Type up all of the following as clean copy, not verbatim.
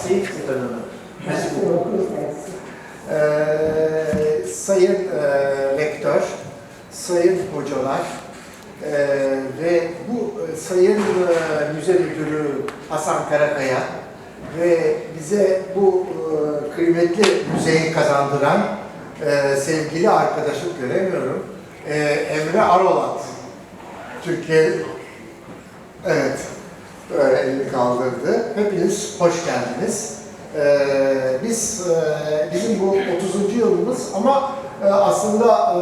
Merci, c'est un honneur. Merci beaucoup. Sayın rektör, sayın hocalar ve bu sayın müze müdürü Hasan Karakaya ve bize bu kıymetli müzeyi kazandıran sevgili arkadaşım, göremiyorum, Emre Arolat, Türkiye, evet, böyle elini kaldırdı. Hepiniz hoş geldiniz. Bizim bu 30. yılımız ama aslında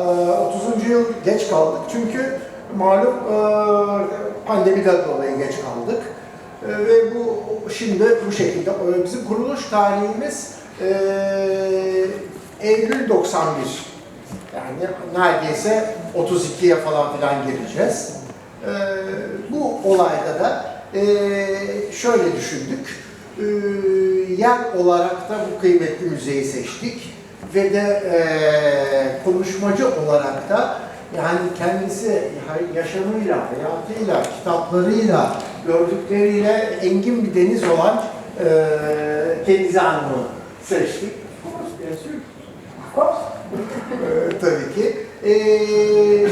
30. yıl geç kaldık çünkü malum pandemiden dolayı geç kaldık. Ve bu şimdi bu şekilde bizim kuruluş tarihimiz Eylül 91. Yani neredeyse 32'ye falan filan gireceğiz. Bu olayda da şöyle düşündük. Yer olarak da bu kıymetli müzeyi seçtik ve de konuşmacı olarak da yani kendisi yaşamıyla, hayatıyla, kitaplarıyla, gördükleriyle engin bir deniz olan Kenize Hanım'ı seçtik. Tabii ki.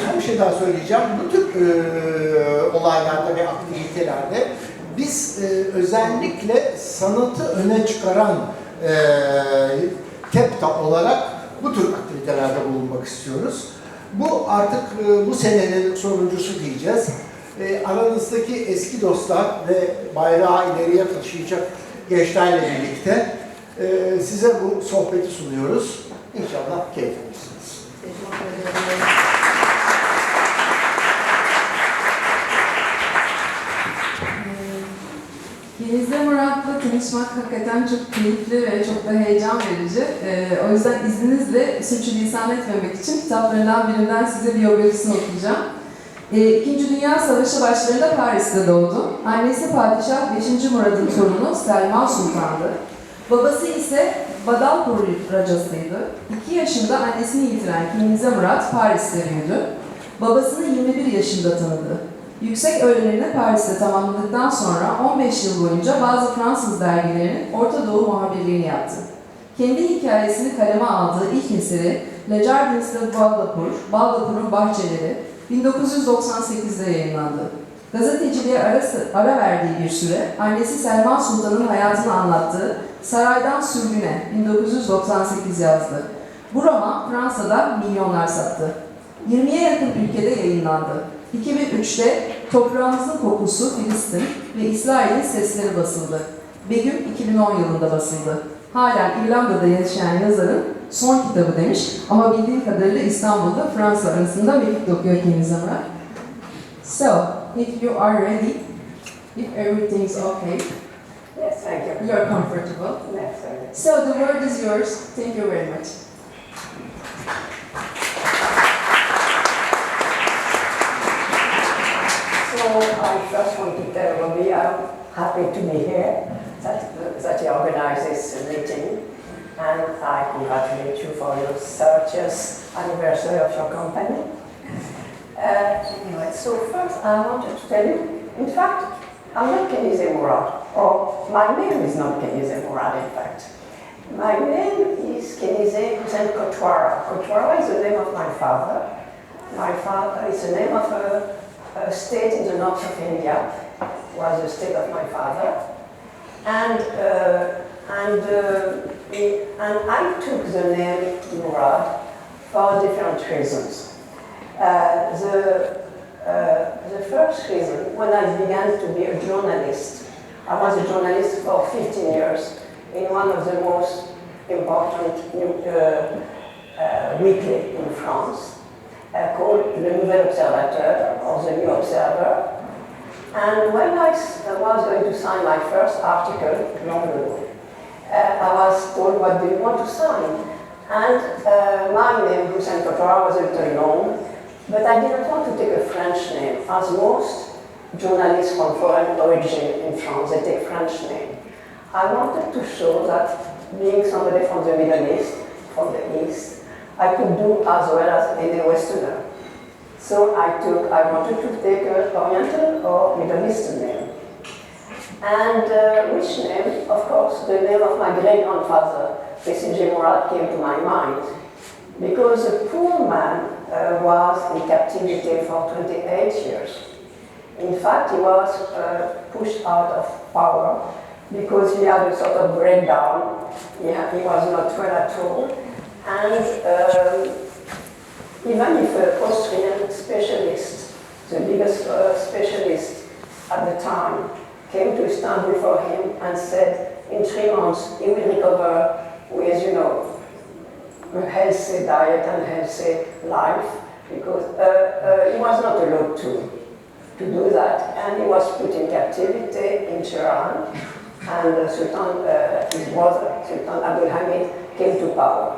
Son bir şey daha söyleyeceğim. Bu tür olaylarda ve aktivitelerde biz özellikle sanatı öne çıkaran TEPTA olarak bu tür aktivitelerde bulunmak istiyoruz. Bu artık bu senenin sonuncusu diyeceğiz. Aranızdaki eski dostlar ve bayrağı ileriye taşıyacak gençlerle birlikte size bu sohbeti sunuyoruz. İnşallah keyif alırsınız. Kenize Mourad'la tanışmak hakikaten çok keyifli ve çok da heyecan verici. O yüzden izninizle sürçülisan etmemek için kitaplarından birinden size biyografisini okuyacağım. İkinci Dünya Savaşı başlarında Paris'te doğdu. Annesi Padişah 5. Murad'ın torunu Selma Sultan'dı. Babası ise Badalpur racasıydı. 2 yaşında annesini yitiren Kenize Mourad Paris'te büyüdü. Babasını 21 yaşında tanıdı. Yüksek öğrenimini Paris'te tamamladıktan sonra 15 yıl boyunca bazı Fransız dergilerinin Orta Doğu muhabirliğini yaptı. Kendi hikayesini kaleme aldığı ilk eseri Le Jardins de Badalpur, Badalpur'un Bahçeleri 1998'de yayınlandı. Gazeteciliğe ara verdiği bir süre annesi Selma Sultan'ın hayatını anlattığı Saraydan Sürgüne 1998 yazdı. Bu roman Fransa'da milyonlar sattı. 20'ye yakın ülkede yayınlandı. 2003'te Toprağımızın Kokusu Filistin ve İsrail'in Sesleri basıldı. Begüm 2010 yılında basıldı. Halen İrlanda'da yaşayan yazarın son kitabı demiş ama bildiğim kadarıyla İstanbul'da Fransa arasında mektup okuyor Kenize Mourad. So, if you are ready, if everything's okay, yes, thank you. You're comfortable. Yes, thank you. So the word is yours. Thank you very much. So I first want to tell Robbie I'm happy to be here, that he organized this meeting, and I congratulate you for your 30th anniversary of your company. Anyway, so first I wanted to tell you, in fact, I'm not Kenize Mourad, or my name is not Kenize Mourad, in fact. My name is Kenize Koutwara. Koutwara is the name of my father. My father is the name of a state in the north of India, was the state of my father. And I took the name Mourad for different reasons. The first reason, when I began to be a journalist, I was a journalist for 15 years in one of the most important weekly in France, called Le Nouvel Observateur, or The New Observer. And when I was going to sign my first article, long ago, I was told, what do you want to sign? And my name, Hussein Koutwara, was a little long, but I didn't want to take a French name, as most journalists from foreign origin in France, they take French name. I wanted to show that being somebody from the Middle East, from the East, I could do as well as any Westerner. So I wanted to take an Oriental or Middle Eastern name. And which name, of course, course, the name of my great-grandfather, Kenize Mourad, came to my mind. Because the poor man was in captivity for 28 years. In fact, he was pushed out of power because he had a sort of breakdown. He was not well at all. And even if an Austrian specialist, the biggest specialist at the time, came to Istanbul for him and said, in 3 months, he will recover with, you know, a healthy diet and healthy life, because he was not allowed to do that, and he was put in captivity in Tehran, and Sultan, his brother, Sultan Abdul Hamid, came to power.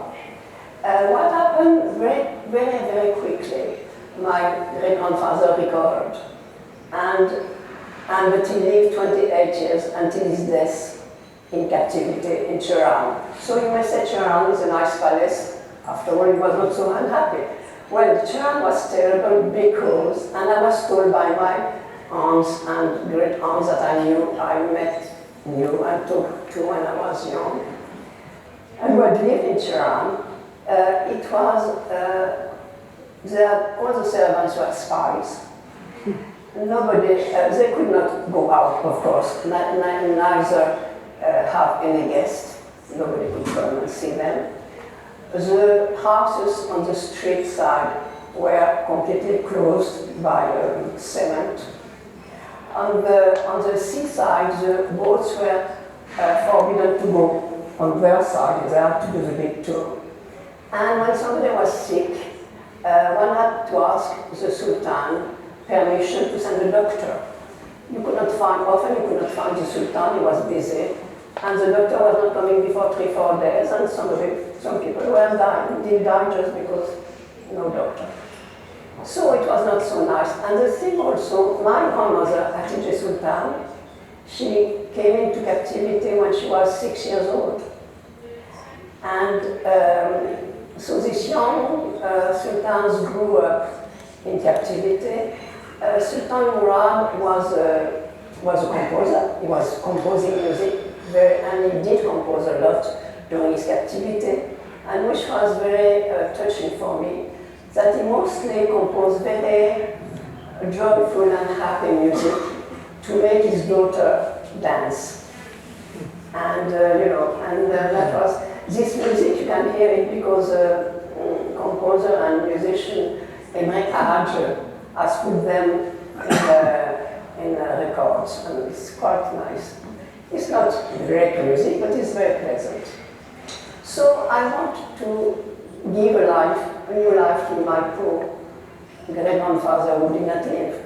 What happened very quickly, my great-grandfather recovered, but he lived 28 years until his death in captivity in Tehran. So you may say Tehran is a nice palace. After all, he was not so unhappy. Well, Tehran was terrible because, and I was told by my aunts and great aunts that I knew and talked to when I was young, and who had lived in Tehran, it was, all the servants were spies. Nobody, they could not go out, of course, neither have any guests. Nobody could come and see them. The houses on the street side were completely closed by cement. On the seaside, the boats were forbidden to go on their side. They had to do the big tour. And when somebody was sick, one had to ask the Sultan permission to send a doctor. Often you could not find the Sultan, he was busy, and the doctor was not coming before 3-4 days, and some people were dying, did die just because no doctor. So it was not so nice. And the thing also, my grandmother, Hatice Sultan, she came into captivity when she was 6 years old. And so these young sultans grew up in captivity. Sultan Mourad was a composer. He was composing music, and he did compose a lot during his captivity, and which was very touching for me, that he mostly composed very joyful and happy music to make his daughter dance. And that was, this music, you can hear it because composer and musician Emre Karaca has put them in records, and it's quite nice. It's not great music, but it's very pleasant. So I want to give a new life to my poor great-grandfather who did not live.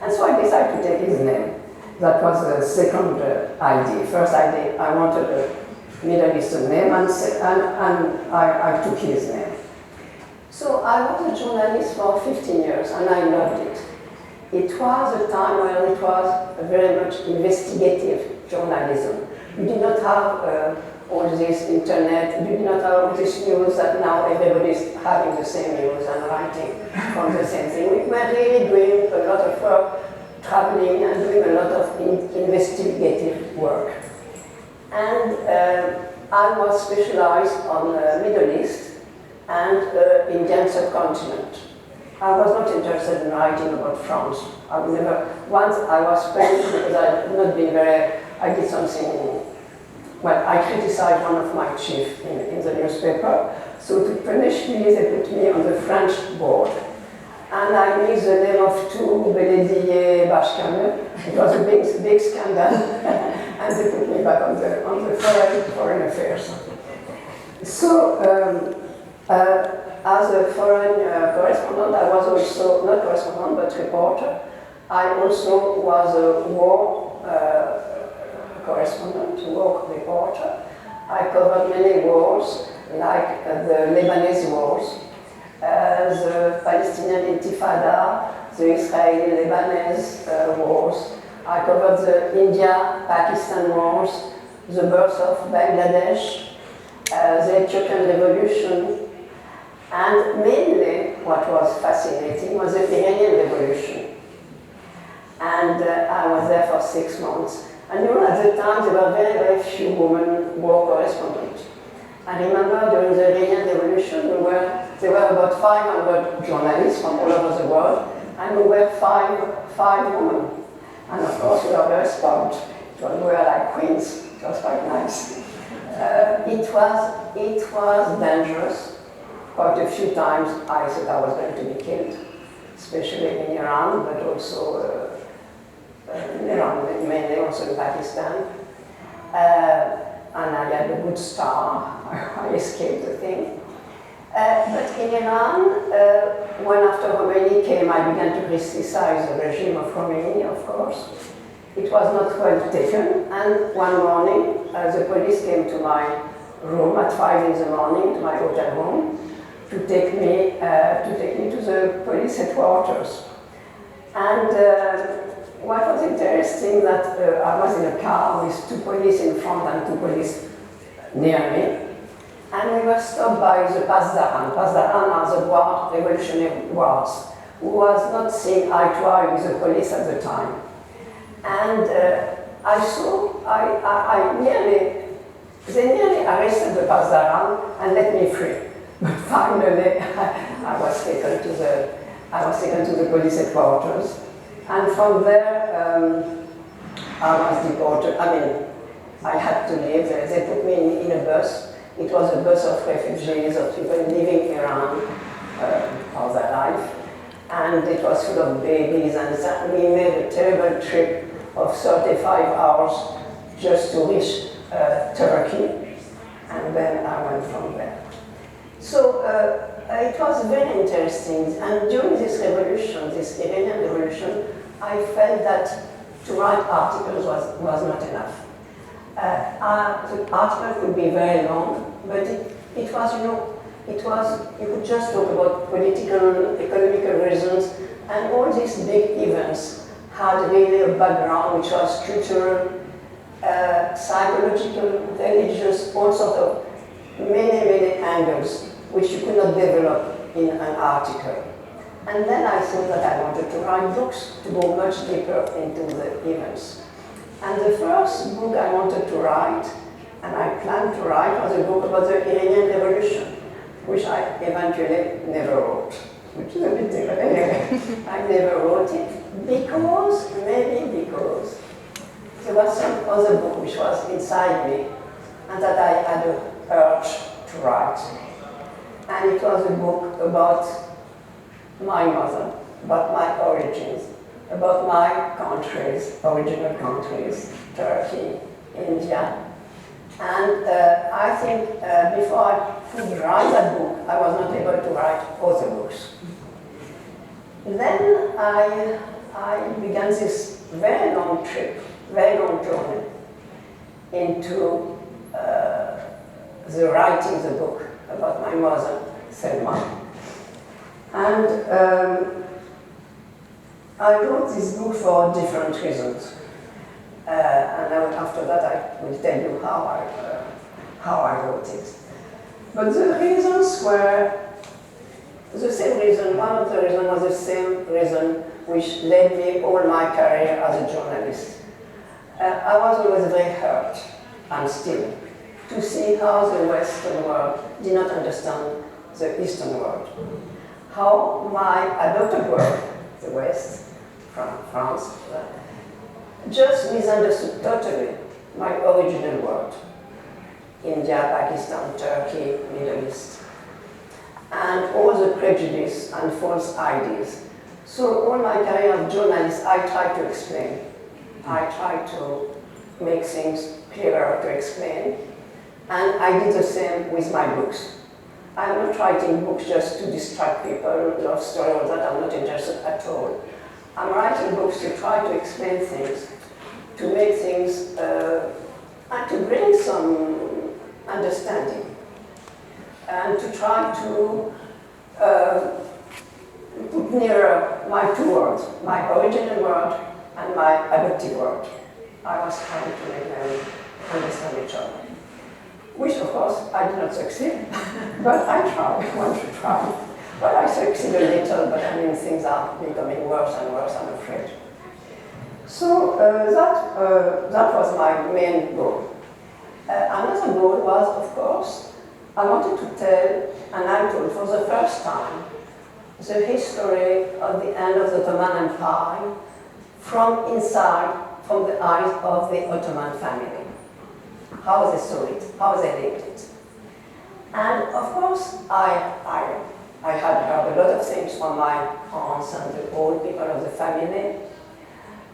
And so I decided to take his name. That was the second idea. First idea, I wanted a Middle Eastern name, and I took his name. So I was a journalist for 15 years, and I loved it. It was a time when it was very much investigative journalism. You did not have all this internet, you did not have all this news that now everybody is having the same news and writing from the same thing. We were really doing a lot of work, traveling and doing a lot of investigative work. And I was specialized on the Middle East and Indian subcontinent. I was not interested in writing about France. Once I was punished because I had not been I did something, well, I criticized one of my chiefs in the newspaper. So to punish me, they put me on the French board. And I made the name of two Belediye Başkanı. It was a big scandal. And they put me back on the foreign affairs. So, as a foreign correspondent, I was also, not correspondent, but reporter. I also was a war correspondent, war reporter. I covered many wars, like the Lebanese wars, the Palestinian Intifada, the Israeli-Lebanese wars. I covered the India-Pakistan wars, the birth of Bangladesh, the Ethiopian Revolution, and mainly what was fascinating was the Iranian Revolution. And I was there for 6 months. And you know, at the time, there were very, very few women war correspondents. I remember during the Iranian Revolution, there were about 500 journalists from all over the world, and we were five women. And of course, we were very spoiled. We were like queens. It was quite nice. It was dangerous. Quite a few times I thought I was going to be killed, especially in Iran, but also in Iran, mainly also in Pakistan. And I had a good star. I escaped the thing. But in Iran, when after Khomeini came, I began to criticize the regime of Khomeini, of course. It was not well taken, and one morning, the police came to my room at 5 in the morning, to my hotel room, to take me to the police headquarters. And what was interesting that I was in a car with 2 police in front and 2 police near me. And we were stopped by the Pasdaran. Pasdaran are the guard, revolutionary guards, who was not seeing eye to eye with the police at the time. And they nearly arrested the Pasdaran and let me free. But finally, I was taken to the police headquarters. And from there, I was deported. I mean, I had to leave. They put me in a bus. It was a bus of refugees, of people leaving Iran all their life. And it was full of babies, and we made a terrible trip of 35 hours just to reach Turkey. And then I went from there. So it was very interesting. And during this revolution, this Iranian revolution, I felt that to write articles was not enough. The article could be very long, but it was, you could just talk about political, economical reasons, and all these big events had really a background which was cultural, psychological, religious, all sorts of many angles which you could not develop in an article. And then I thought that I wanted to write books to go much deeper into the events. And the first book I wanted to write, and I planned to write, was a book about the Iranian Revolution, which I eventually never wrote, which is a bit different. Anyway, I never wrote it maybe because there was some other book which was inside me, and that I had an urge to write. And it was a book about my mother, about my origins, about my countries, original countries, Turkey, India. And I think before I could write that book, I was not able to write other books. Then I began this very long trip, very long journey into the writing the book about my mother, Selma. And I wrote this book for different reasons. And after that I will tell you how I wrote it. But the reasons were the same reason. One of the reasons was the same reason which led me all my career as a journalist. I was always very hurt, and still, to see how the Western world did not understand the Eastern world. How my adopted world, the West, France, just misunderstood totally my original world. India, Pakistan, Turkey, Middle East. And all the prejudice and false ideas. So all my career as journalist, I tried to explain. I tried to make things clearer to explain. And I did the same with my books. I'm not writing books just to distract people, love stories that I'm not interested at all. I'm writing books to try to explain things, to make things, and to bring some understanding, and to try to put nearer my two worlds, my original world and my adoptive world. I was trying to make them understand each other. Which, of course, I did not succeed, but I tried. One should try. Well, I succeeded a little, but I mean, things are becoming worse and worse, I'm afraid. So that was my main goal. Another goal was, of course, I wanted to tell, and I told for the first time, the history of the end of the Ottoman Empire from inside, from the eyes of the Ottoman family. How they saw it, how they lived it. And of course, I had heard a lot of things from my aunts and the old people of the family,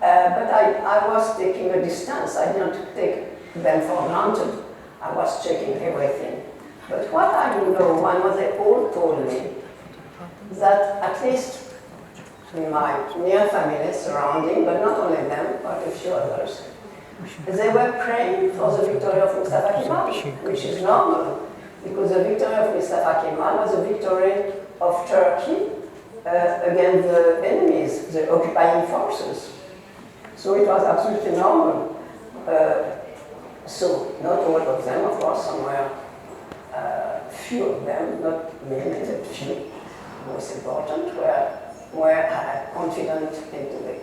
but I was taking a distance. I didn't take them for granted. I was checking everything. But what I do know, one was they all told me that at least in my near family surrounding, but not only them, but a few others, they were praying for the victory of Mustafa Kemal, which is normal, because the victory of Mustafa Kemal was a victory of Turkey against the enemies, the occupying forces. So it was absolutely normal. So not all of them, of course, some were few of them, not many, but few, most important, were confident into the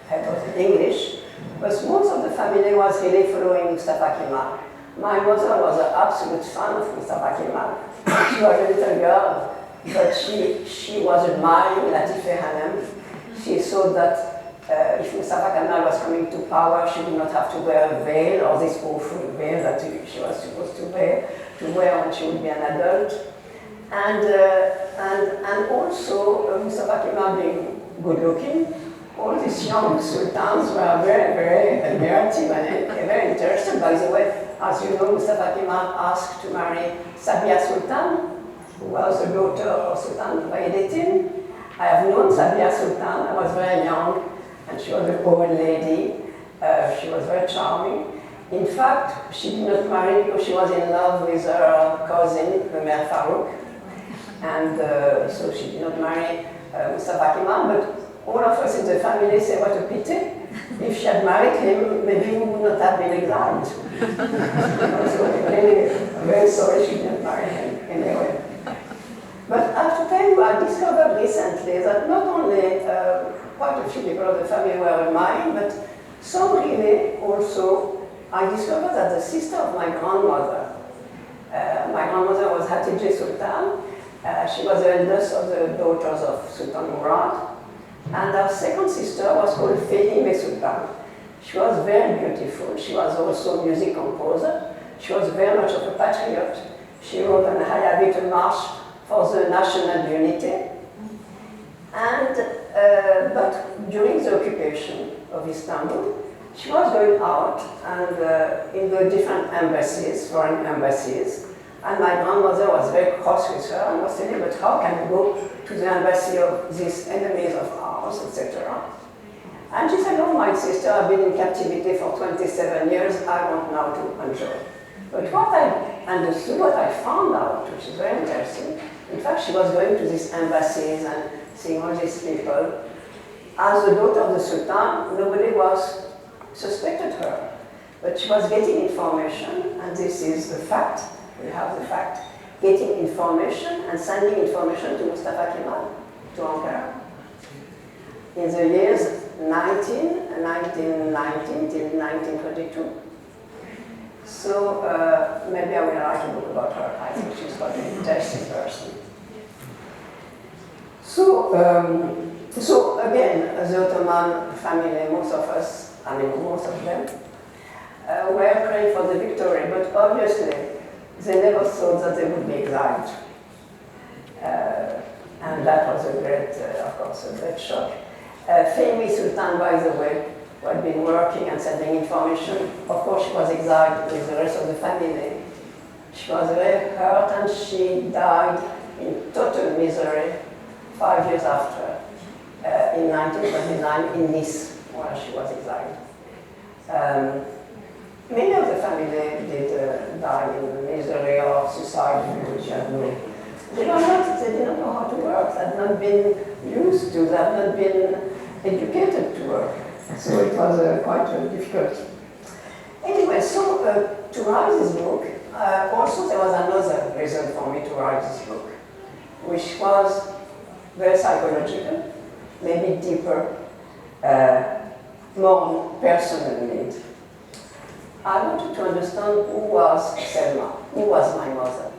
head of the English. But most of the family was really following Mustafa Kemal. My mother was an absolute fan of Mustafa Kemal. She was a little girl, but she was admiring Latife Hanem. She saw that if Mustafa Kemal was coming to power, she would not have to wear a veil, or this awful veil that she was supposed to wear when she would be an adult. And also, Mustafa Kemal being good looking, all these young sultans were very, very admirative and very interested. By the way, as you know, Mustafa Kemal asked to marry Sabia Sultan, who was the daughter of Sultan Vahideddin. I have known Sabia Sultan. I was very young, and she was an old lady. She was very charming. In fact, she did not marry because she was in love with her cousin, Ömer Faruk. And so she did not marry Mustafa Kemal, but all of us in the family say, what a pity. If she had married him, maybe we would not have been exiled. So really, I'm very sorry she didn't marry him anyway. But I have to tell you, I discovered recently that not only quite a few people of the family were admiring, but some really also, I discovered that the sister of my grandmother was Hatice Sultan. She was the eldest of the daughters of Sultan Mourad. And her second sister was called Kenize Sultan. She was very beautiful. She was also a music composer. She was very much of a patriot. She wrote an Hayabit march for the national unity. And, but during the occupation of Istanbul, she was going out and in the different embassies, foreign embassies. And my grandmother was very cross with her and was saying, but how can you go to the embassy of these enemies of ours, etc. And she said, oh, my sister, I've been in captivity for 27 years, I want now to enjoy. But what I understood, what I found out, which is very interesting, in fact, she was going to these embassies and seeing all these people. As the daughter of the Sultan, nobody was suspected her. But she was getting information, and this is the fact, we have the fact, getting information and sending information to Mustafa Kemal, to Ankara. In the years 1919 till 1922. So maybe I will write a book about her. I think she's quite an interesting person. So, so again, the Ottoman family, most of us, I mean most of them, were praying for the victory, but obviously they never thought that they would be exiled. And that was a great, of course, a great shock. Fehmi Sultan, by the way, who had been working and sending information, of course she was exiled with the rest of the family. She was very hurt and she died in total misery 5 years after, in 1929 in Nice, where she was exiled. Many of the family did die in misery or suicide, which had no. They didn't know how to work, they had not been used to, they had not been educated to work. So it was quite difficult. Anyway, so to write this book, also there was another reason for me to write this book, which was very psychological, maybe deeper. more personal need. I wanted to understand who was Selma, who was my mother.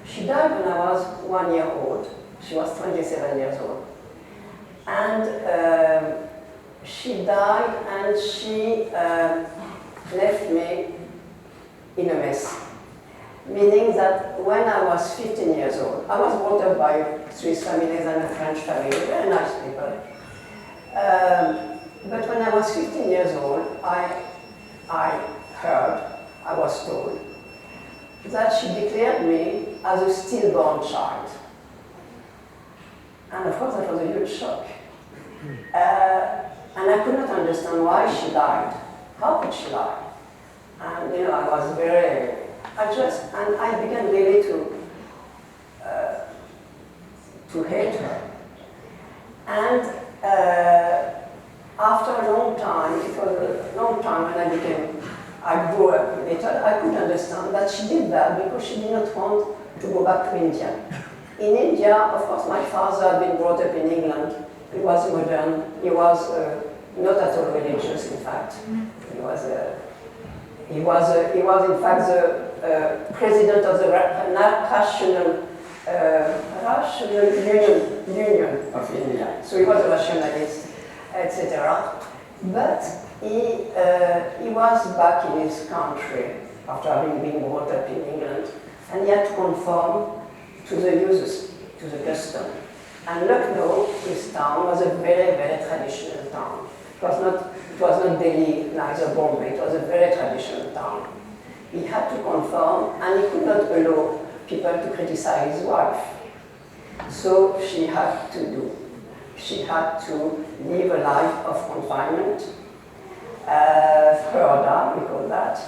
She died when I was 1 year old. She was 27 years old. And she died and she left me in a mess. Meaning that when I was 15 years old, I was brought up by Swiss families and a French family, very nice people. But when I was 15 years old, I was told that she declared me as a stillborn child. And of course that was a huge shock. And I could not understand why she died. How could she die? And you know, I was and I began really to hate her. And after a long time, it was a long time when I grew up later, I could understand that she did that because she did not want to go back to India. In India, of course, my father had been brought up in England. He was modern. He was not at all religious, in fact. He was in fact the president of the Rational Union of India. So he was a rationalist, etc. But he was back in his country after having been brought up in England, and he had to conform to the uses, to the custom. And Lucknow, his town, was a very, very traditional town. It was not Delhi, neither Bombay, it was a very traditional town. He had to conform, and he could not allow people to criticize his wife. So she had to live a life of confinement. Further, we call that.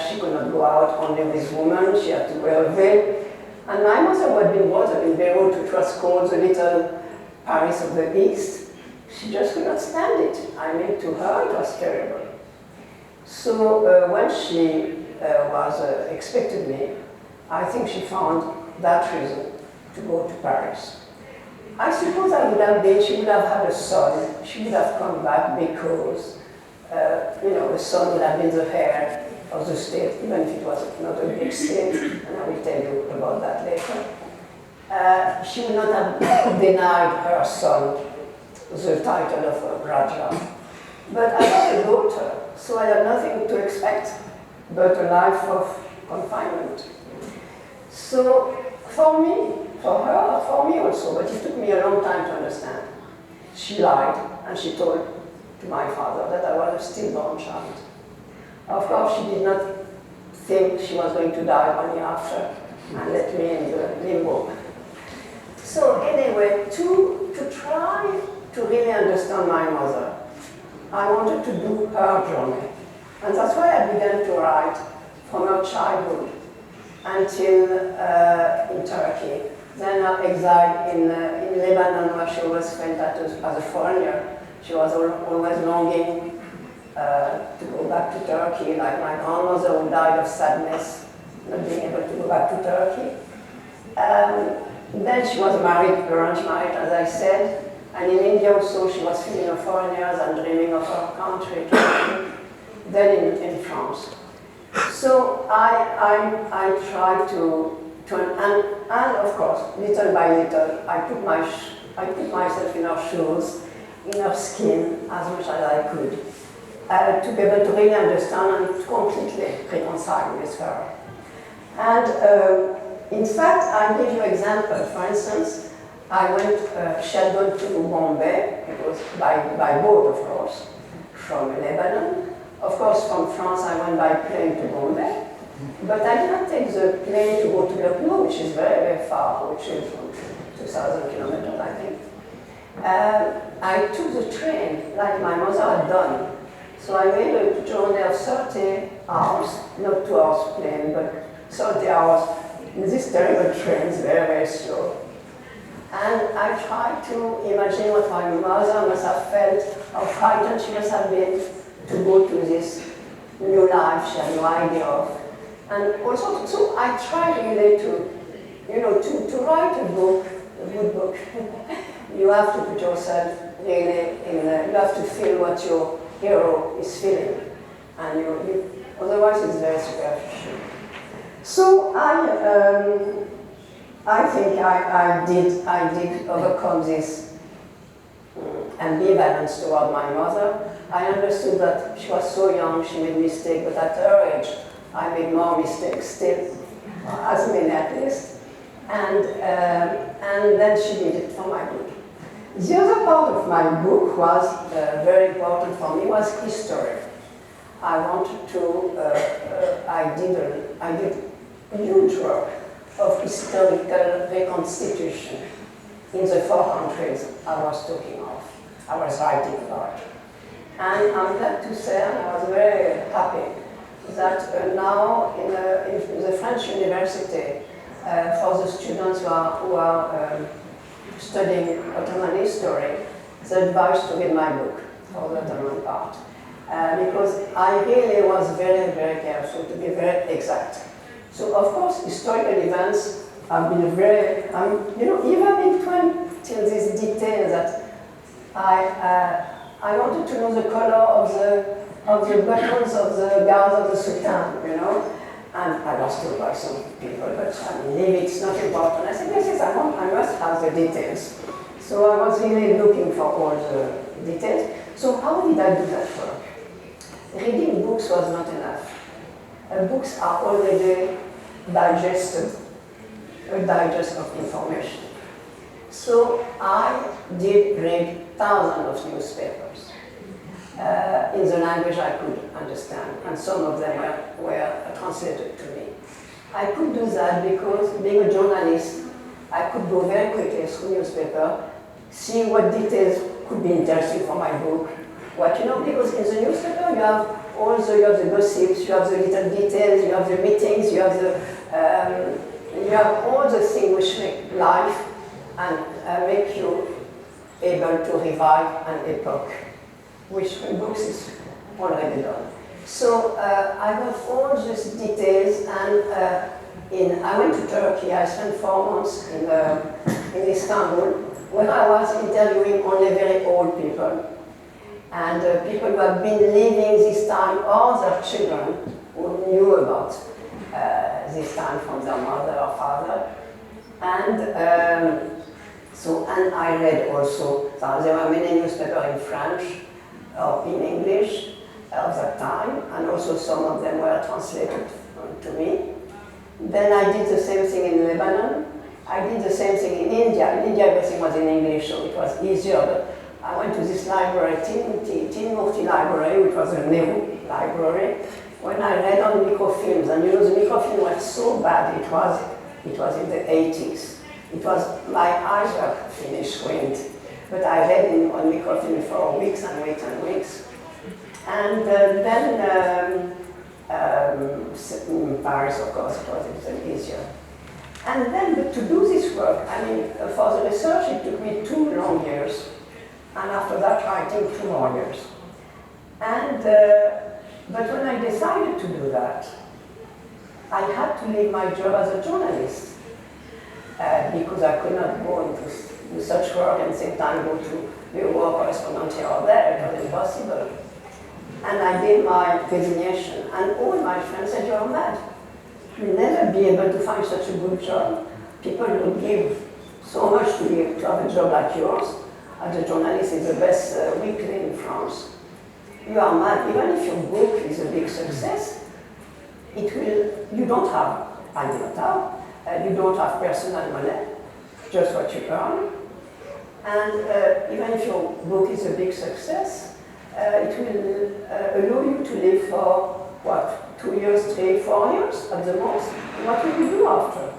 She could not go out only with women, she had to wear a veil. And my mother, who had been brought up in Beirut, which was called the little Paris of the East, she just could not stand it. I mean, to her, it was terrible. So when she expected me, I think she found that reason to go to Paris. I suppose she would have had a son. She would have come back because, the son would have been the heir of the state, even if it was not a big state, and I will tell you about that later. She would not have denied her son the title of Raja. But I had a daughter, so I had nothing to expect but a life of confinement. So for me, for her, for me also, but it took me a long time to understand. She lied, and she told to my father that I was a stillborn child. Of course, she did not think she was going to die 1 year after and let me in the limbo. So anyway, to try to really understand my mother, I wanted to do her journey. And that's why I began to write from her childhood until in Turkey. Then her exile in Lebanon, where she always felt that as a foreigner, she was always longing to go back to Turkey, like my grandmother who died of sadness, not being able to go back to Turkey. Then she was married, arranged marriage, as I said, and in India also she was feeling of foreigners and dreaming of her country, then in France. So I tried to and of course, little by little, I put myself in her shoes, in her skin, as much as I could, to be able to really understand and to completely reconcile with her. And in fact, I'll give you an example. For instance, she had gone to Bombay, it was by boat, of course, from Lebanon. Of course, from France, I went by plane to Bombay. But I did not take the plane to go to Lucknow, which is very, very far, which is from 2,000 kilometers, I think. I took the train, like my mother had done. So I made a journey of 30 hours, not 2 hours plane, but 30 hours in these terrible trains, very, very slow. And I tried to imagine what my mother must have felt, how frightened she must have been to go to this new life she had no idea of. And also, so I tried really to write a book, a good book. You have to put yourself really in, you have to feel what hero is feeling. And otherwise it's very superficial. So I think I did overcome this ambivalence toward my mother. I understood that she was so young, she made mistakes, but at her age, I made more mistakes still, as many at least. And then she did it for my book. The other part of my book was very important for me, was history. I wanted to, I did a huge work of historical reconstitution in the 4 countries I was talking of, I was writing about. And I'm glad to say, and I was very happy, that now in the French University, for the students who are studying Ottoman history, the advice to read my book for the Ottoman part. Because I really was very, very careful to be very exact. So of course, historical events have been very, even into this detail that I wanted to know the color of the buttons of the guards of the Sultan, and I was told by some people, but maybe it's not important. I said, yes, I must have the details. So I was really looking for all the details. So how did I do that work? Reading books was not enough. Books are already digested, a digest of information. So I did read thousands of newspapers in the language I could understand, and some of them were translated to me. I could do that because, being a journalist, I could go very quickly through newspaper, see what details could be interesting for my book, because in the newspaper you have the gossips, you have the little details, you have the meetings, you have all the things which make life and make you able to revive an epoch, which in books is already done. So I got all these details, and I went to Turkey. I spent 4 months in Istanbul, where I was interviewing only very old people, and people who have been living this time, or their children who knew about this time from their mother or father. And and I read also, there were many newspapers in French or in English of that time, and also some of them were translated to me. Then I did the same thing in Lebanon. I did the same thing in India. In India, everything was in English, so it was easier. But I went to this library, Tinmurti Library, which was a new library, when I read on microfilms. And the microfilm was so bad, it was in the 80s. My eyes were finished with it. But I read on microfilm for weeks and weeks and weeks. And then in Paris, of course, it was easier. And then to do this work, for the research, it took me 2 long years. And after that, writing 2 more years. But when I decided to do that, I had to leave my job as a journalist. Because I could not go into such work and same time go to be a war correspondent here or there. It was impossible. And I did my resignation. And all my friends said, "You're mad. You'll never be able to find such a good job. People will give so much to have a job like yours. As a journalist, it's the best weekly in France. You are mad. Even if your book is a big success, you don't have, I do not have, you don't have personal money, just what you earn. And even if your book is a big success, it will allow you to live for, 2 years, 3, 4 years at the most. What will you do after?"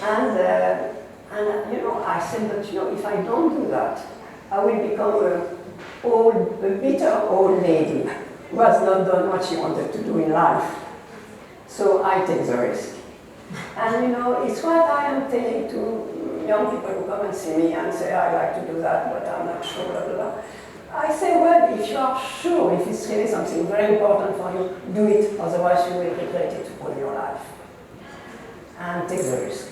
And I said, "But if I don't do that, I will become a bitter old lady who has not done what she wanted to do in life. So I take the risk." And it's what I am telling to young people who come and see me and say, "I like to do that, but I'm not sure, blah, blah, blah." I say, well, if you are sure, if it's really something very important for you, do it, otherwise you will regret it all your life. And take the risk.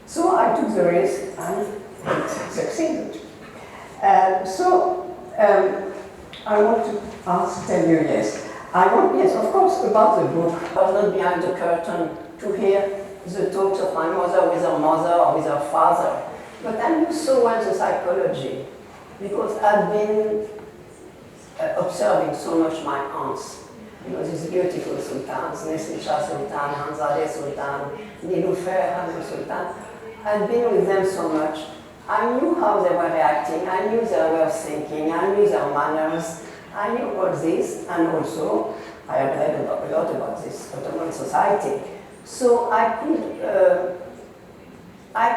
So I took the risk and it succeeded. I want to tell you, yes. Yes, of course, about the book. I was not behind the curtain to hear the talks of my mother with her mother or with her father. But I knew so well the psychology because I've been observing so much my aunts. You know, these beautiful sultans, Nesli Shah Sultan, Hanzadeh Sultan, Niloufer Hanzadeh Sultan. I've been with them so much. I knew how they were reacting, I knew their way of thinking, I knew their manners, I knew all this, and also I had read a lot about this Ottoman society. So I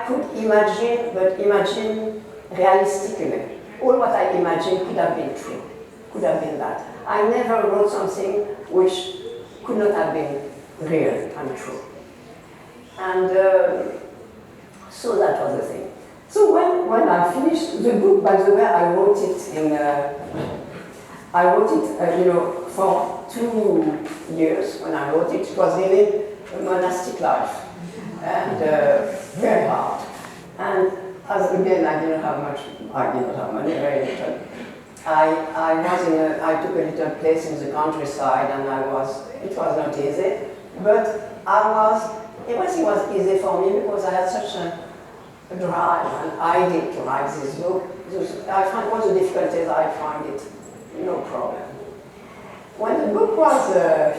could imagine, but imagine realistically. All what I imagined could have been true, could have been that. I never wrote something which could not have been real and true. And so that was the thing. So when I finished the book, by the way, I wrote it for 2 years. When I wrote it, it was really a monastic life and very hard. And as again, I didn't have money, very little. I took a little place in the countryside, and it was not easy, but everything was easy for me because I had such a drive and idea to write this book. I find all the difficulties, I find it no problem. When the book was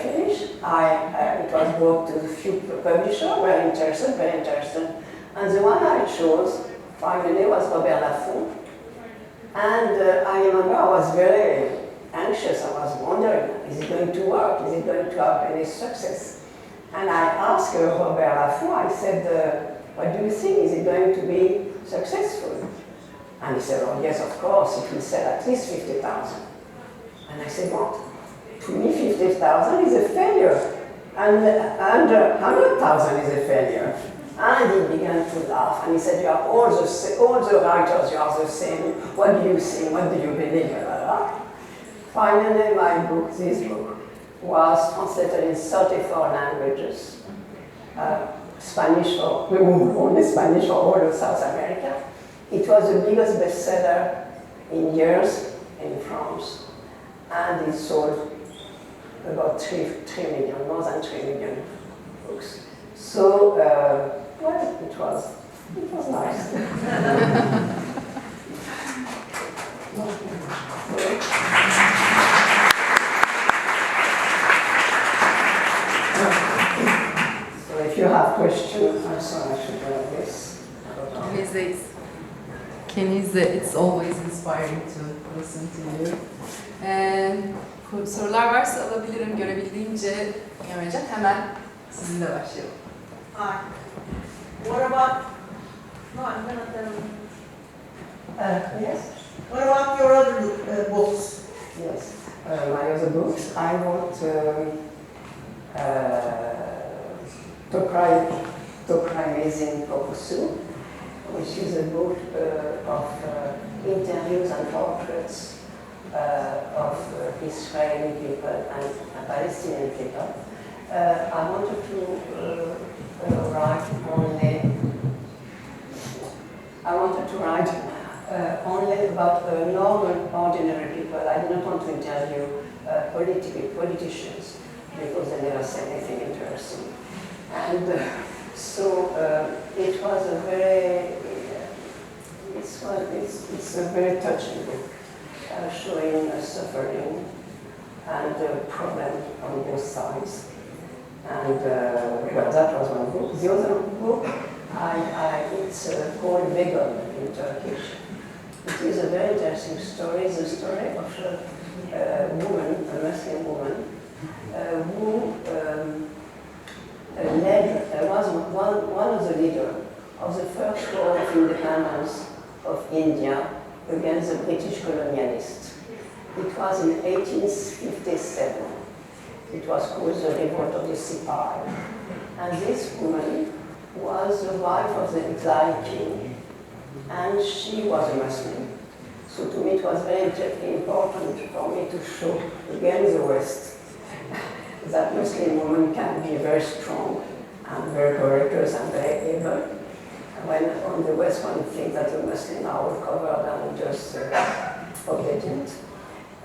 finished, it was brought to the few publishers, very interested, and the one I chose finally was Robert Laffont. And I remember I was very anxious. I was wondering, is it going to work? Is it going to have any success? And I asked Robert Laffont, I said, what do you think? Is it going to be successful? And he said, oh yes, of course, it will sell at least 50,000. And I said, what? To me, 50,000 is a failure. And 100,000 is a failure. And he began to laugh, and he said, you are all the writers, you are the same. What do you think? What do you believe? Finally, this book, was translated in 34 languages. Spanish only Spanish for all of South America. It was the biggest bestseller in years in France, and it sold about 3 million, more than 3 million books. So, well, it was nice. So if you have questions, I'm sorry, I should have this. Kenize, it's always inspiring to listen to you. Sorular varsa alabilirim, görebildiğince Mimar, hemen sizinle başlayalım. Hi. What about? No, I'm gonna tell you. Yes. What about your other books? Yes. My other books, I wrote Kenize Mourad, which is a book of interviews and portraits of Israeli people and Palestinian people. I wanted to write only about normal, ordinary people. I did not want to interview politicians because they never say anything interesting. And so it was a very touching book, showing suffering and problem on both sides. And well, that was one book. The other book, it's called Vegan in Turkish. It is a very interesting story. The story of a woman, a Muslim woman, who was one of the leaders of the first war of independence of India against the British colonialists. It was in 1857. It was called the Revolt of the Sipai. And this woman was the wife of the exiled king, and she was a Muslim. So to me it was very important for me to show again the West that Muslim women can be very strong and very courageous and very able. When on the West one thinks that the Muslims are all covered and just obedient.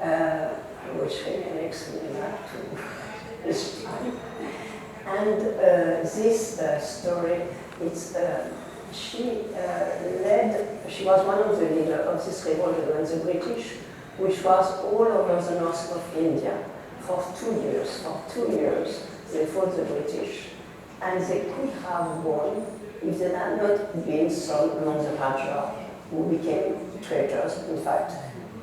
which really makes me laugh to this time. And this story, it's she was one of the leaders of this revolt against the British, which was all over the north of India for 2 years. For 2 years, they fought the British, and they could have won if they had not been some among the Raja, who became traitors, in fact,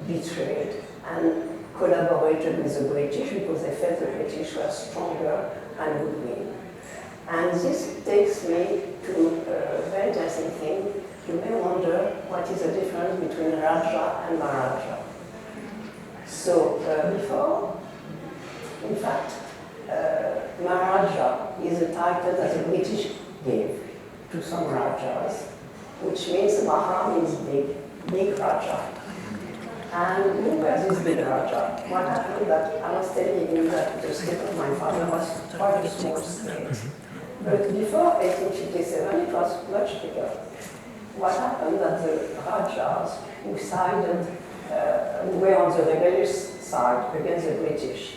betrayed, and collaborated with the British because they felt the British were stronger and would win. And this takes me to a very interesting thing. You may wonder what is the difference between Raja and Maharaja. So before, in fact, Maharaja is a title that the British gave to some Rajas, which means Maha means big, big Raja. And who was this big Raja? What happened that I was telling you that the state of my father was quite a small state. But before 1857 it was much bigger. What happened that the Rajas who sided, were on the rebellious side against the British,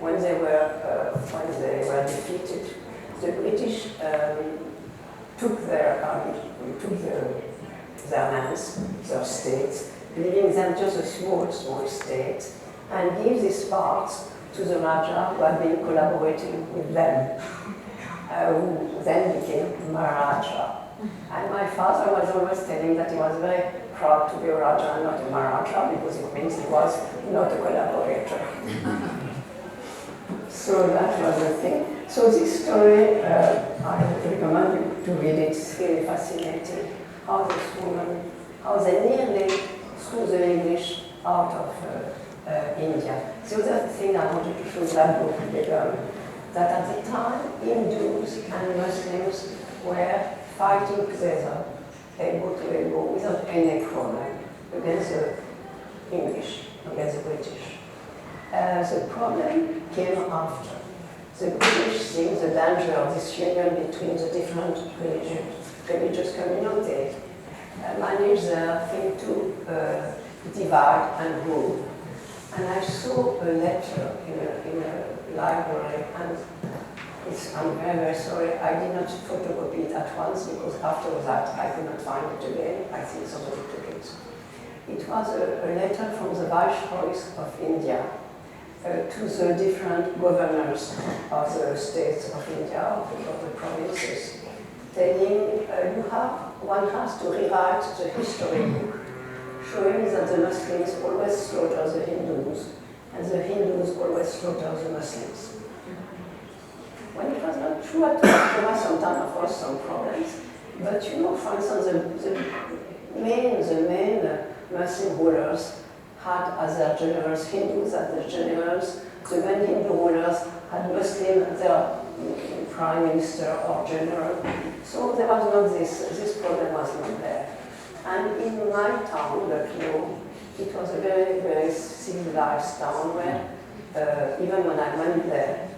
when they were defeated, the British took their lands, their states, leaving them just a small state, and gave these parts to the Raja who had been collaborating with them, who then became Maharaja. And my father was always telling that he was very proud to be a Raja and not a Maharaja, because it means he was not a collaborator. So that was the thing. So this story, I recommend you to read it. It's really fascinating. How this woman, how they nearly threw the English out of India. The other thing I wanted to show that book later, that at the time Hindus and Muslims were fighting together, elbow to elbow, without any problem, against the English, against the British. The problem came after. The British seeing the danger of this union between the different religious communities, managed their thing to divide and rule. And I saw a letter in a library, and I'm very, very sorry, I did not photocopy it at once, because after that I could not find it again. I think somebody took it. It was a letter from the Viceroys of India to the different governors of the states of India, of the provinces, telling one has to rewrite the history book, showing that the Muslims always slaughter the Hindus, and the Hindus always slaughter the Muslims. When it was not true at all, there was sometimes, of course, some problems, but you know, for instance, the main Muslim rulers had as their generals Hindus as their generals. The main Hindu rulers had Muslim as their prime minister or general. So there was not this problem was not there. And in my town, Lucknow, it was a very, very civilized town where, even when I went there,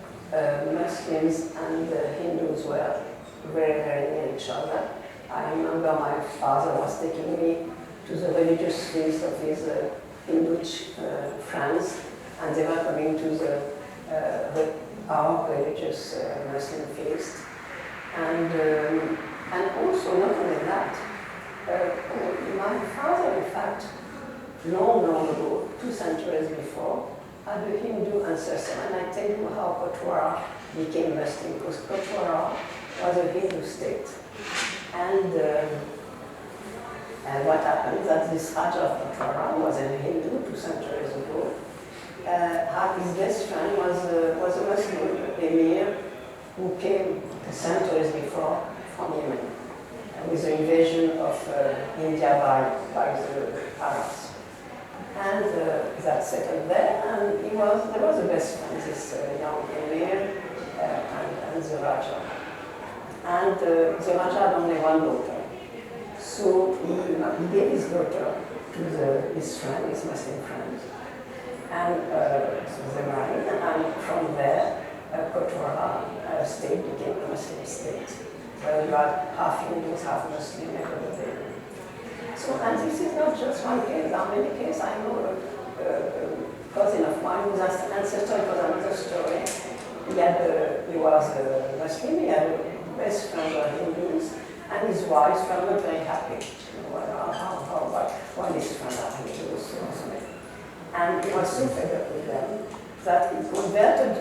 Muslims and Hindus were very, very near each other. I remember my father was taking me to the religious feast of his Hindu friends, and they were coming to our religious Muslim feast. And also, not only that, my father, in fact, long ago, 2 centuries before, had a Hindu ancestor, and I tell you how Kotwara became Muslim, because Kotwara was a Hindu state. And what happened that this Raja of Kotwara was a Hindu 2 centuries ago. His best friend was a Muslim emir who came centuries before from Yemen with the invasion of India by the Arabs. And that settled there, and there was a best friend, this young emir and the Raja. And the Raja had only one daughter. So he gave his daughter to his friend, his Muslim friend. And so they married, and from there, Kotwara state became a Muslim state, where you had half Hindus, half Muslim, everybody. So, and this is not just one case. There are many cases. I know cousin of mine whose ancestor, it was another story. He was a Muslim, he had a best friend of Hindus, and his wives were not very happy. Why his friends are Hindus? And he was so fed up with them that he converted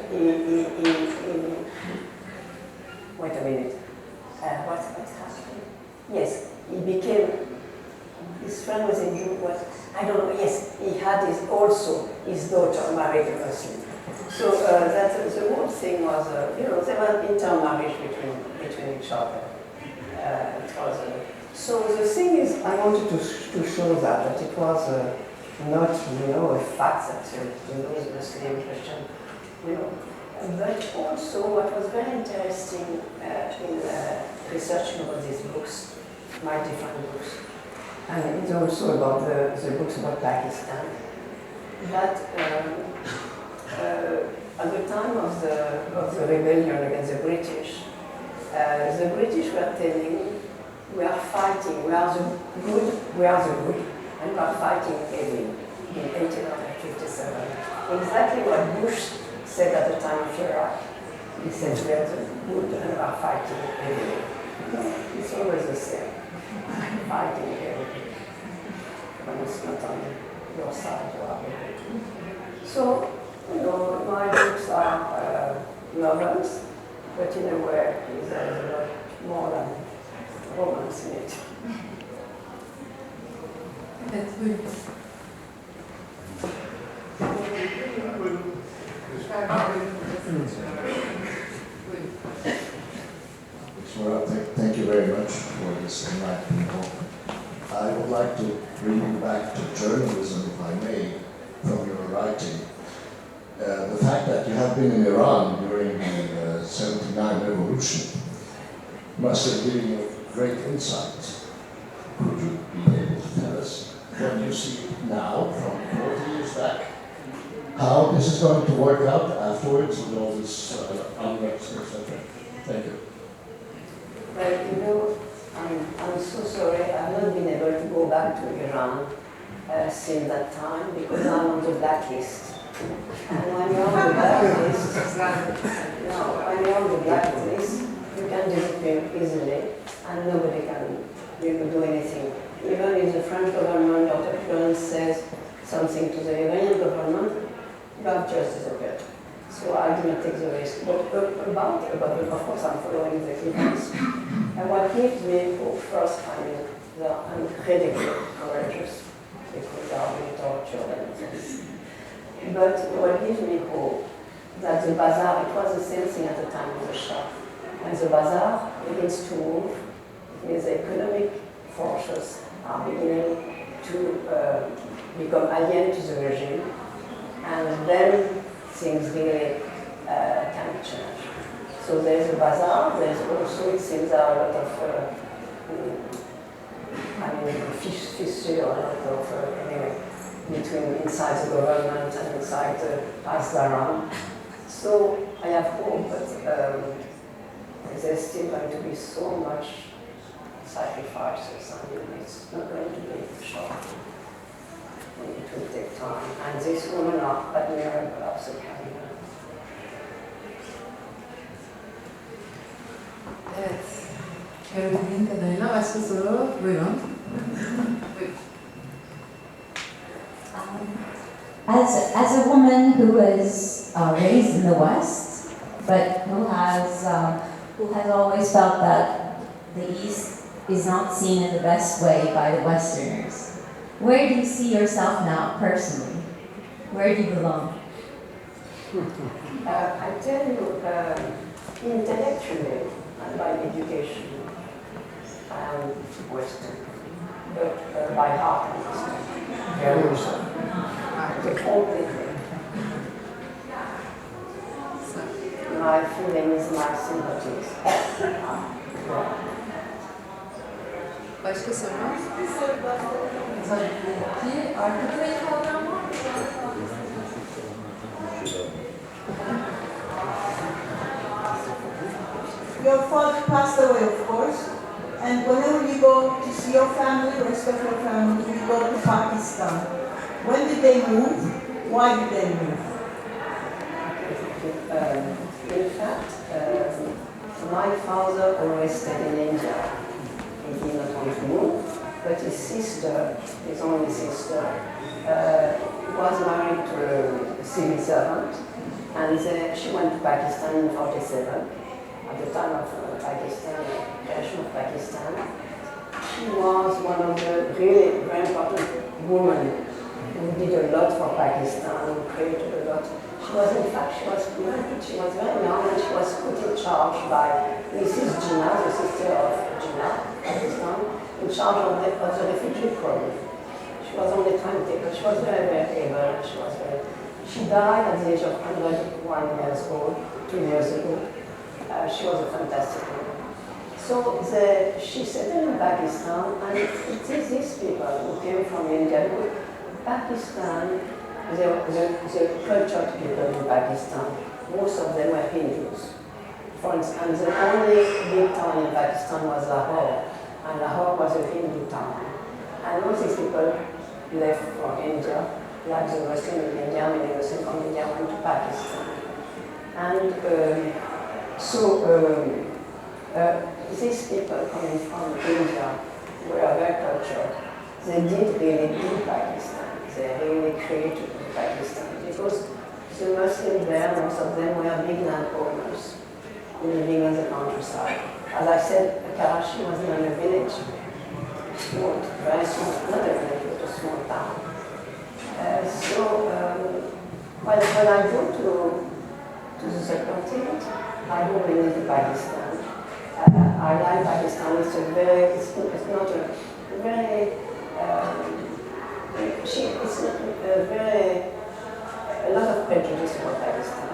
wait a minute. What's happening? Yes, he became, his friend was in June, I don't know, yes, he had also his daughter married a Muslim. So that the whole thing was, there was intermarriage between each other. So the thing is, I wanted to show that it was not, a fact that, the Muslim, Christian, but also what was very interesting in researching about these books, my different books, and it's also about the books about Pakistan, that at the time of the rebellion against the British were telling, we are fighting, we are the good, and we are fighting evil in 1857. Exactly what Bush said at the time of Iraq. He said, we are the good and we are fighting evil. It's always the same, fighting evil. When it's not on your side, you are evil. So, my books are novels, but in a way, there's a lot more than romance in it. Evet, buyurun. Well, thank you very much for this enlightening talk. I would like to bring you back to journalism, if I may, from your writing. The fact that you have been in Iran during the 79 revolution must have given you great insight. Could you be able to tell us what you see now, from 40 years back, how this is going to work out afterwards with all this unrest, etc.? Thank you. Well, I'm so sorry, I've not been able to go back to Iran since that time because I'm on the blacklist. And when you're on the blacklist, you can disappear easily and nobody can do anything. Even if the French government or the president says something to the Iranian government, you have just disappeared. So I did not take the risk. But of course I'm following the events. And what gives me hope, first, they are incredibly courageous because they are being tortured and things. But what gives me hope, that the bazaar, it was the same thing at the time of the Shah. When the bazaar begins to move, it means the economic forces are beginning to become alien to the regime, and then things really can change. So there's a bazaar, there's also, it seems, there are a lot of, fissure, a lot of, anyway, between inside the government and inside the Asdaran. So I have hope, but there's still going to be so much sacrifices, and it's not going to be short. It will take time, and these women are admirable, absolutely. Evet. Görebildiğim kadarıyla başka soru. Buyurun. As a woman who was raised in the West, but who has always felt that the East is not seen in the best way by the Westerners, where do you see yourself now, personally? Where do you belong? I tell you, intellectually and by education, I am Western, but by heart I'm Western. Very much so. Completely. My feelings, my sympathies. Başka soru? Tabii ki. Arkada bir kavram var mı? Your father passed away, of course, and whenever you go to see your family, rest of your family, you go to Pakistan. When did they move? Why did they move? In fact, my father always stayed in India. He did not want to move, but his sister, his only sister, was married to a civil servant, and she went to Pakistan in 1947, at the time of Pakistan, creation of Pakistan. She was one of the really very important women who did a lot for Pakistan, who created a lot. She was, in fact, she was very young, and she was put in charge by Mrs. Jinnah, the sister of Jinnah, Pakistan, in charge of the refugee problem. She was on the timetable. She was very, very able. She died at the age of 101 years old, 2 years ago. She was a fantastic woman. So she settled in Pakistan, and it is these people who came from India. Pakistan, the cultured people in Pakistan, most of them were Hindus. For instance, the only big town in Pakistan was Lahore, and Lahore was a Hindu town. And most of these people left from India, like the Muslim in India, many Muslims from India went to Pakistan. And these people coming from India were very cultured. They did really build Pakistan. They really created Pakistan because the Muslims there, most of them were big landowners living in the countryside. As I said, Karachi was not a village. Small, very small, not a village, but a small town. When I go to the subcontinent, I go really to Pakistan. I like Pakistan. It's not a very, it's not a very, a lot of prejudice about Pakistan.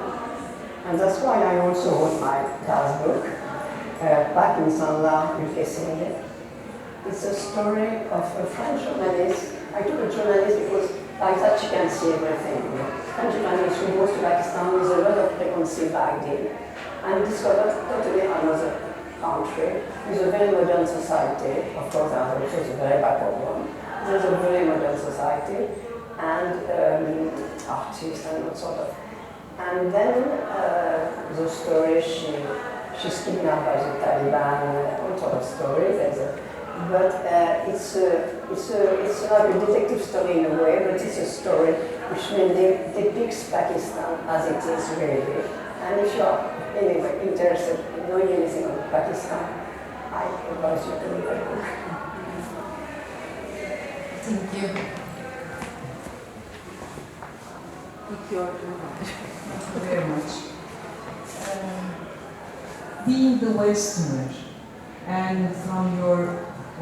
And that's why I also wrote my last book, back in Sanatlar, üyesi. It's a story of a French journalist. I took a journalist because like that she can see everything. You know? French journalist who goes to Pakistan with a lot of preconceived ideas and discovered totally another country with a very modern society. Of course, there are also a very backward one. There's a very modern society and artists and all sort of. And then the story, she's kidnapped by the Taliban, all sort of stories. But it's like a detective story in a way, but it's a story which mainly depicts Pakistan as it is really. And if you are anyway interested in knowing anything about Pakistan, I advise you to read the book. Thank you. Thank you Very much. Being the Westerner and from your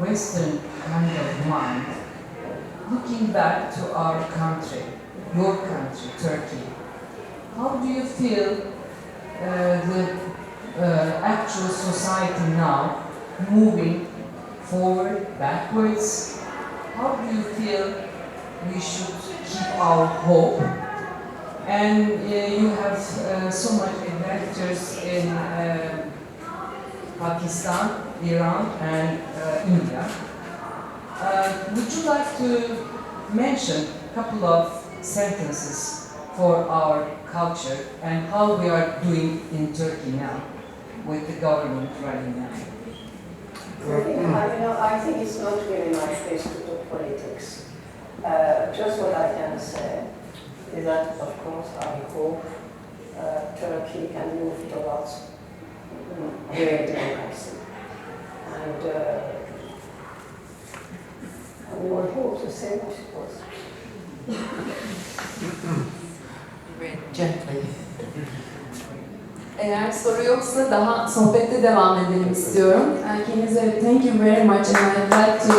Western kind of mind, looking back to our country, your country, Turkey, how do you feel the actual society now moving forward, backwards? How do you feel we should keep our hope? And you have so much adventures in Pakistan, Iran, and India. Would you like to mention a couple of sentences for our culture and how we are doing in Turkey now with the government running now? I think it's not really my place to talk politics. Just what I can say is that, of course, I hope Turkey can move towards real democracy. And we will hope the same, I suppose. very gently. Eğer soru yoksa daha sohbette devam edelim istiyorum. Kenize, thank you very much and I'd like to